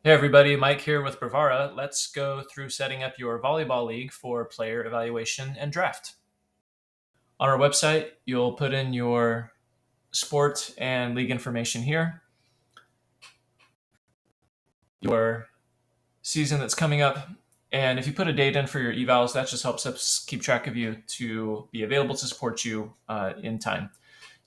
Hey everybody, Mike here with Bravara. Let's go through setting up your volleyball league for player evaluation and draft. On our website, you'll put in your sport and league information here, your season that's coming up, and if you put a date in for your evals, that just helps us keep track of you to be available to support you in time.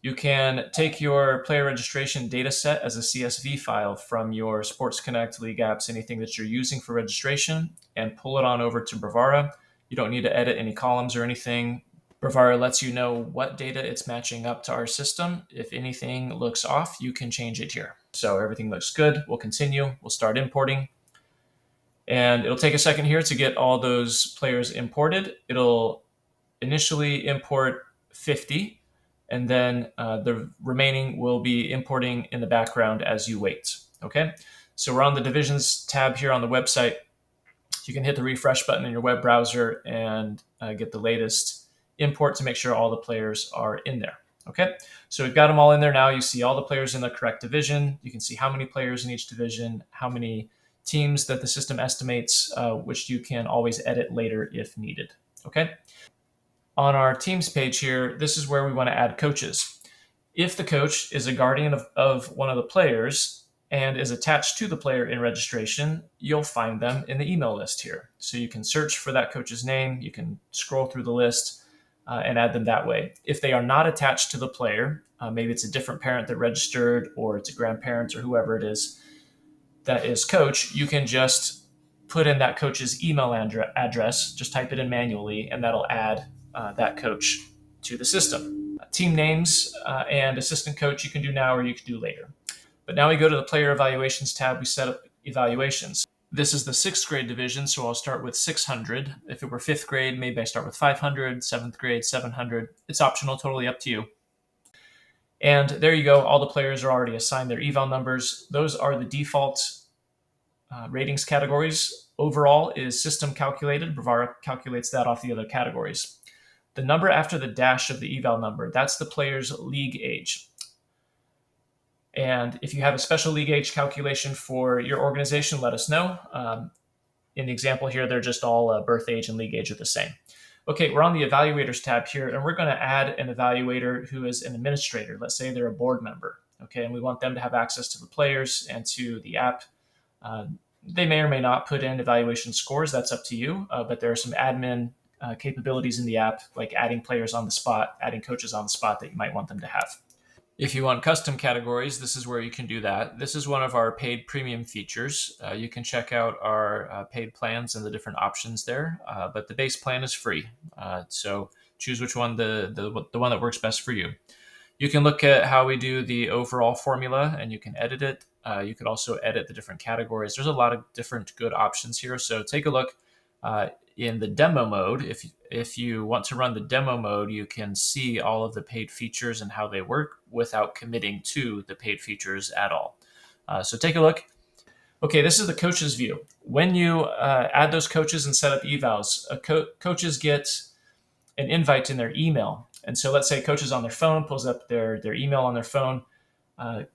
You can take your player registration data set as a CSV file from your Sports Connect, League apps, anything that you're using for registration, and pull it on over to Bravara. You don't need to edit any columns or anything. Bravara lets you know what data it's matching up to our system. If anything looks off, you can change it here. So everything looks good. We'll continue. We'll start importing. And it'll take a second here to get all those players imported. It'll initially import 50, and then the remaining will be importing in the background as you wait. Okay, so we're on the divisions tab here on the website. You can hit the refresh button in your web browser and get the latest import to make sure all the players are in there. Okay, so we've got them all in there now. You see all the players in the correct division. You can see how many players in each division, how many teams that the system estimates, which you can always edit later if needed. Okay. On our teams page here, this is where we want to add coaches. If the coach is a guardian of one of the players and is attached to the player in registration, you'll find them in the email list here. So you can search for that coach's name, you can scroll through the list and add them that way. If they are not attached to the player, maybe it's a different parent that registered, or it's a grandparent or whoever it is that is coach, you can just put in that coach's email address, just type it in manually, and that'll add that coach to the system. Team names and assistant coach you can do now or you can do later. But now we go to the player evaluations tab, we set up evaluations. This is the sixth grade division, so I'll start with 600. If it were fifth grade, maybe I start with 500, seventh grade, 700. It's optional, totally up to you. And there you go. All the players are already assigned their eval numbers. Those are the default ratings categories. Overall is system calculated. Bravara calculates that off the other categories. The number after the dash of the eval number, that's the player's league age. And if you have a special league age calculation for your organization, let us know. In the example here, they're just all birth age and league age are the same. Okay, we're on the evaluators tab here, and we're going to add an evaluator who is an administrator. Let's say they're a board member, okay, and we want them to have access to the players and to the app. They may or may not put in evaluation scores. That's up to you, but there are some admin capabilities in the app, like adding players on the spot, adding coaches on the spot that you might want them to have. If you want custom categories, this is where you can do that. This is one of our paid premium features. You can check out our paid plans and the different options there, but the base plan is free. So choose which one, the one that works best for you. You can look at how we do the overall formula and you can edit it. You could also edit the different categories. There's a lot of different good options here. So take a look in the demo mode. If you want to run the demo mode, you can see all of the paid features and how they work without committing to the paid features at all. So take a look. Okay, this is the coaches view. When you add those coaches and set up evals, coaches get an invite in their email. And so let's say coach is on their phone, pulls up their email on their phone,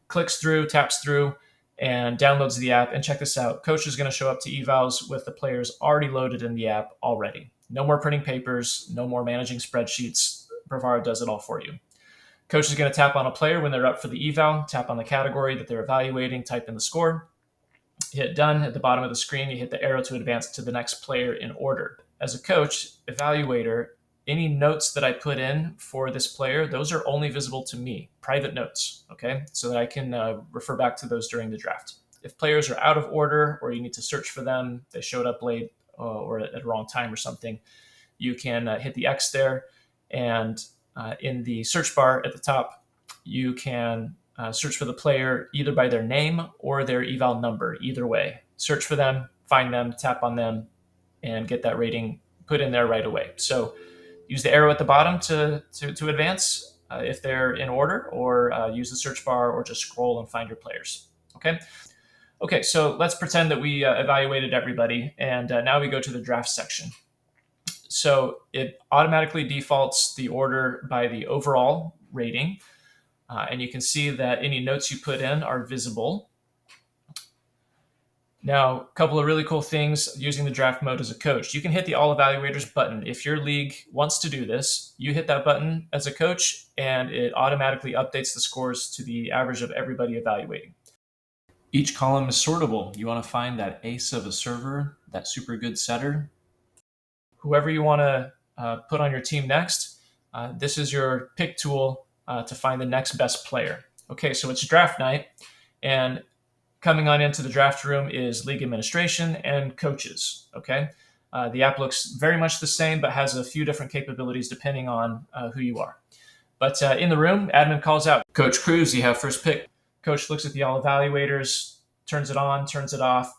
clicks through, taps through, and downloads the app. And check this out. Coach is going to show up to evals with the players already loaded in the app already. No more printing papers, no more managing spreadsheets. Bravara does it all for you. Coach is going to tap on a player when they're up for the eval, tap on the category that they're evaluating, type in the score, hit done. At the bottom of the screen, you hit the arrow to advance to the next player in order. As a coach, evaluator, any notes that I put in for this player, those are only visible to me, private notes, okay? So that I can refer back to those during the draft. If players are out of order or you need to search for them, they showed up late or at the wrong time or something, you can hit the X there. And in the search bar at the top, you can search for the player either by their name or their eval number, either way. Search for them, find them, tap on them, and get that rating put in there right away. So use the arrow at the bottom to advance if they're in order, or use the search bar, or just scroll and find your players. Okay, so let's pretend that we evaluated everybody, and now we go to the draft section. So it automatically defaults the order by the overall rating, and you can see that any notes you put in are visible. Now, a couple of really cool things using the draft mode as a coach. You can hit the All Evaluators button. If your league wants to do this, you hit that button as a coach, and it automatically updates the scores to the average of everybody evaluating. Each column is sortable. You want to find that ace of a server, that super good setter. Whoever you want to put on your team next, this is your pick tool to find the next best player. Okay, so it's draft night, and coming on into the draft room is league administration and coaches. Okay, the app looks very much the same, but has a few different capabilities depending on who you are. But in the room, admin calls out, Coach Cruz, you have first pick. Coach looks at the all evaluators, turns it on, turns it off,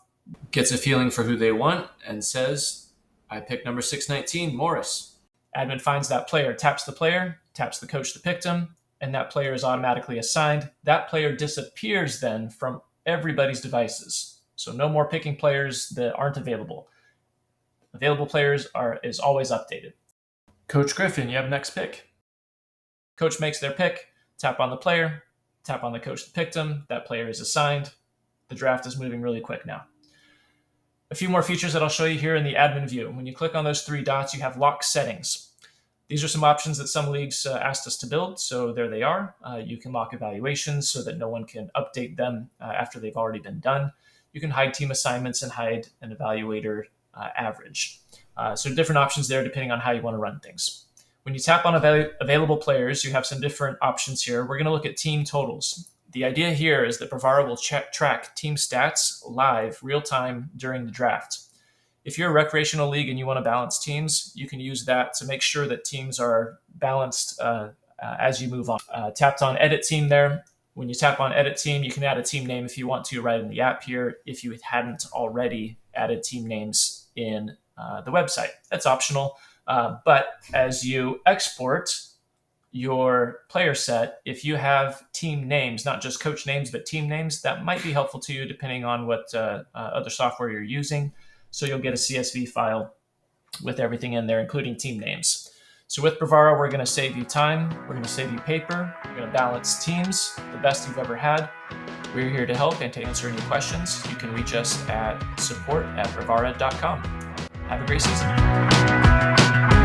gets a feeling for who they want, and says, I pick number 619, Morris. Admin finds that player, taps the coach that picked him, and that player is automatically assigned. That player disappears then from everybody's devices. So no more picking players that aren't available. Available players is always updated. Coach Griffin, you have next pick. Coach makes their pick, tap on the player, tap on the coach that picked him. That player is assigned. The draft is moving really quick now. A few more features that I'll show you here in the admin view. When you click on those three dots, you have lock settings. These are some options that some leagues asked us to build, so there they are. You can lock evaluations so that no one can update them after they've already been done. You can hide team assignments and hide an evaluator average. So different options there depending on how you want to run things. When you tap on available players, you have some different options here. We're going to look at team totals. The idea here is that Bravara will track team stats live, real time during the draft. If you're a recreational league and you want to balance teams, you can use that to make sure that teams are balanced as you move on. Tapped on edit team there. When you tap on edit team, you can add a team name if you want to right in the app here, if you hadn't already added team names in the website. That's optional. But as you export your player set, if you have team names, not just coach names, but team names, that might be helpful to you depending on what other software you're using. So you'll get a CSV file with everything in there, including team names. So with Bravara, we're going to save you time. We're going to save you paper. We're going to balance teams, the best you've ever had. We're here to help and to answer any questions. You can reach us at support@bravara.com. Have a great season.